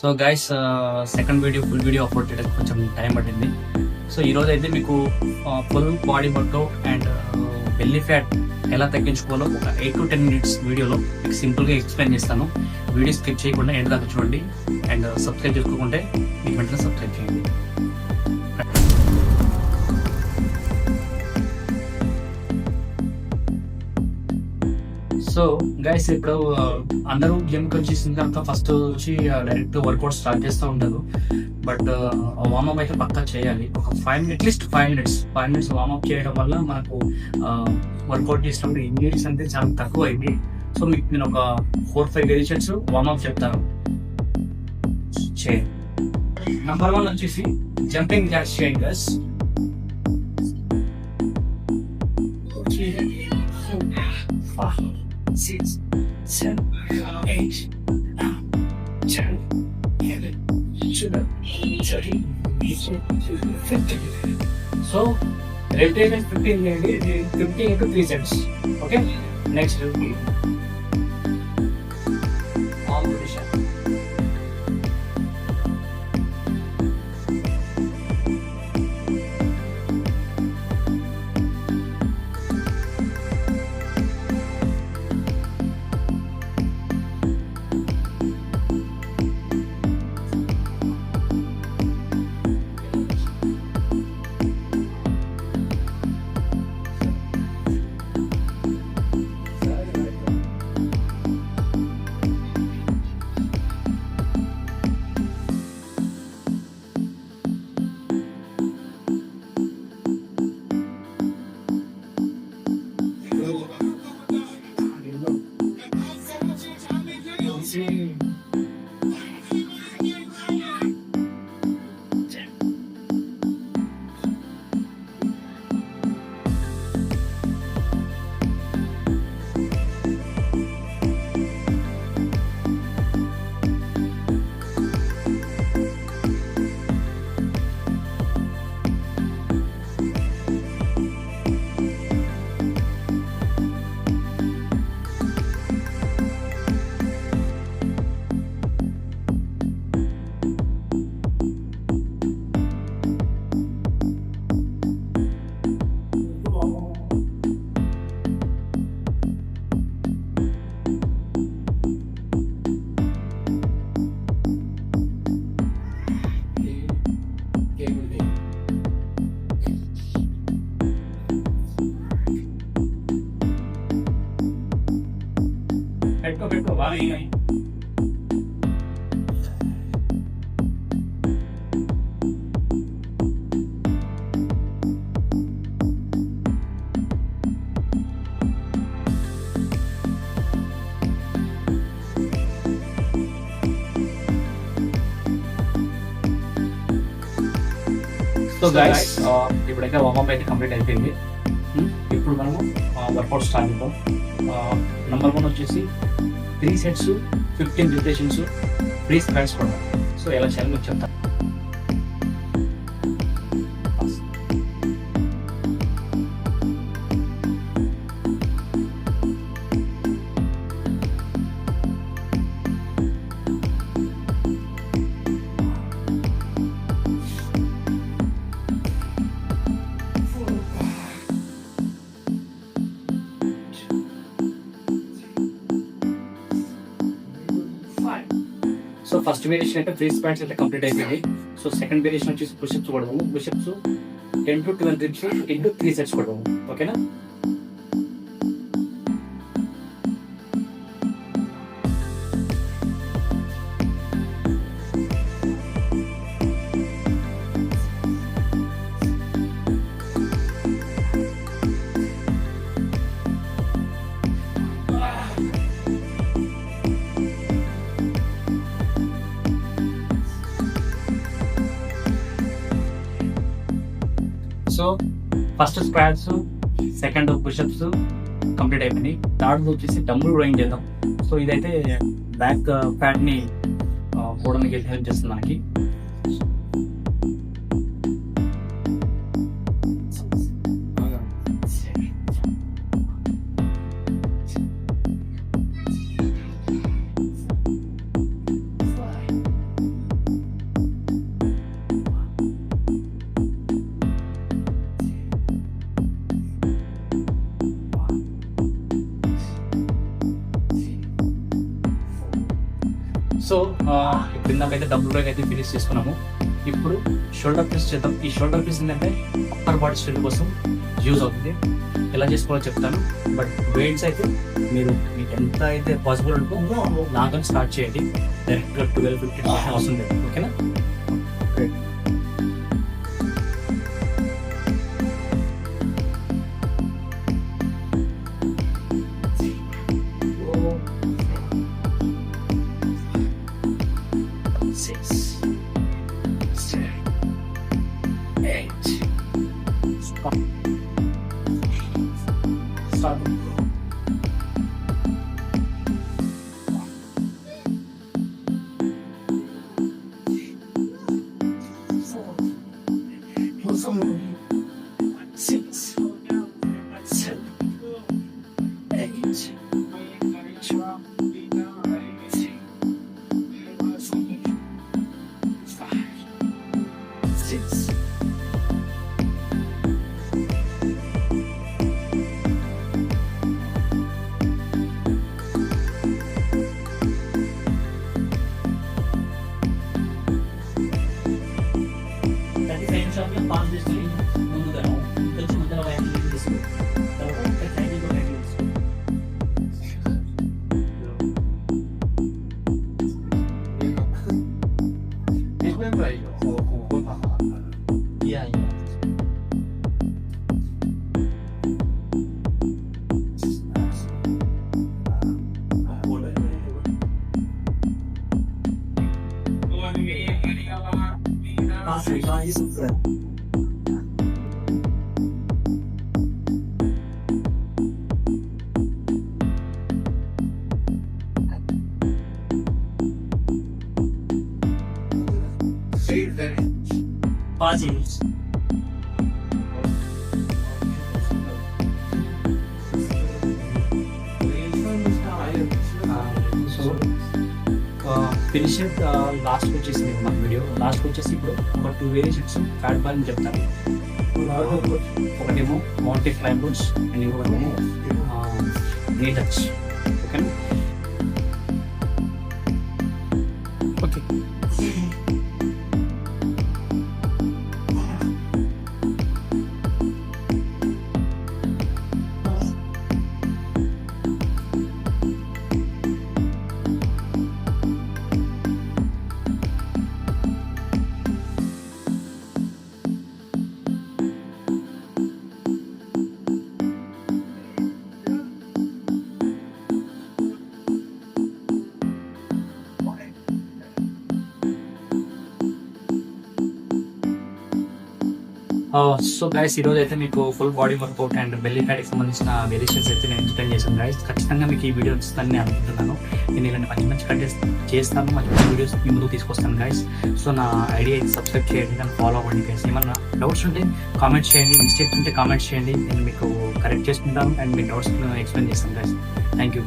So guys, second video full video upload చేయడానికి కొంచెం time పట్టింది. సో ఈరోజు అయితే మీకు full body workout and belly fat ఎలా తగ్గించుకోవాలో ఒక 8 to 10 minutes వీడియోలో మీకు సింపుల్గా ఎక్స్ప్లెయిన్ చేస్తాను. వీడియో స్కిప్ చేయకుండా ఎండ్ దాకా చూడండి అండ్ సబ్స్క్రైబ్ చేసుకోకుంటే మీకు వెంటనే సబ్స్క్రైబ్ చేయండి. సో గైస్, ఇప్పుడు అందరూ జిమ్కి వచ్చేసిన తర్వాత ఫస్ట్ వచ్చి డైరెక్ట్ వర్కౌట్ స్టార్ట్ చేస్తూ ఉంటారు. బట్ వార్మప్ అయితే పక్కా చేయాలి. ఒక 5 minutes, అట్లీస్ట్ 5 minutes వార్మప్ చేయడం వల్ల మనకు వర్కౌట్ చేసినప్పుడు ఇంజరీస్ అంటే చాలా తక్కువ అయింది. సో మీకు నేను ఒక 4-5 వేరియేషన్స్ వార్మప్ చెప్తాను, చేయండి. నెంబర్ 1 వచ్చేసి జంపింగ్ జాక్స్ చేయండి గైస్. 6, 7, 8, 9, 10, 11, 12, 13, 14, 15. So repetition 15 చేయండి. 15 into 3 sets. Okay. Next arm position. పెట్టుకో బాగా. సో గైస్, ఇప్పుడైతే వార్మప్ అయితే కంప్లీట్ అయిపోయింది. ఇప్పుడు మనము వర్కౌట్ స్టార్ట్ చేద్దాం. నెంబర్ 1 వచ్చేసి 3 sets 15 repetitions ఫ్రీ స్క్వాట్స్ కూడా. సో ఎలా చేయాలో మీకు చెప్తాను. సో ఫస్ట్ వేరియేషన్ అయితే ఫ్రీ స్క్వాట్స్ అయితే కంప్లీట్ అయిపోయింది. సో సెకండ్ వేరియేషన్ వచ్చేసి పుషప్స్ కొడదాము. Pushups 10 to 12 reps into 3 sets కొడదాము. ఓకేనా? So first squats, second pushups complete అయిపోయినాయి. థర్డ్ వచ్చేసి డంబుల్ రోయింగ్ చేద్దాం. సో ఇదైతే బ్యాక్ ఫ్యాట్ని పోవడానికి హెల్ప్ చేస్తుంది మనకి. సో ఇప్పుడు ఇందాకైతే డబుల్ బ్రేక్ అయితే ఫినిష్ చేసుకున్నాము. ఇప్పుడు షోల్డర్ ప్రెస్ చేద్దాం. ఈ షోల్డర్ ప్రెస్ ఏంటంటే అప్పర్ బాడీ స్ట్రెంత్ కోసం యూజ్ అవుతుంది. ఎలా చేసుకోవాలో చెప్తాను. బట్ వెయిట్స్ అయితే మీకు ఎంత అయితే పాసిబుల్ ఉంటుందో లాగా స్టార్ట్ చేయండి. డైరెక్ట్గా 12-15 వస్తుంది. ఓకేనా? ఫినిషింగ్ లాస్ట్ వచ్చేసి మన వీడియో లాస్ట్ వచ్చేసి ఇప్పుడు ఒక 2 వేరియేషన్స్ ఫ్యాట్ బర్న్ చెప్తాను. ఒకటేమో మౌంటైన్ క్లైంబర్స్ అండ్ ఇంకొకటేమో నీ టచ్. ఓకేనా? ఓకే. సో గైస్ ఈరోజు అయితే మీకు full body workout and belly ఫ్యాట్కి సంబంధించిన వేరియేషన్స్ అయితే నేను ఎక్స్ప్లెయిన్ చేశాను గైస్. ఖచ్చితంగా మీకు ఈ వీడియో ఇస్తానని నేను అనుకుంటున్నాను. నేను ఇలాంటి మంచి కంటెంట్స్ చేస్తాను, మంచి వీడియోస్ మీ ముందుకు తీసుకొస్తాను గైస్. సో నా ఐడియా అయితే సబ్స్క్రైబ్ చేయండి, నన్ను ఫాలో అవ్వండి గైస్. ఏమన్నా డౌట్స్ ఉంటే కామెంట్ చేయండి, మిస్టేక్స్ ఉంటే కామెంట్ చేయండి, నేను మీకు కరెక్ట్ చేసుకుంటాను అండ్ మీ డౌట్స్ ఎక్స్ప్లెయిన్ చేస్తాను గైస్. Thank you.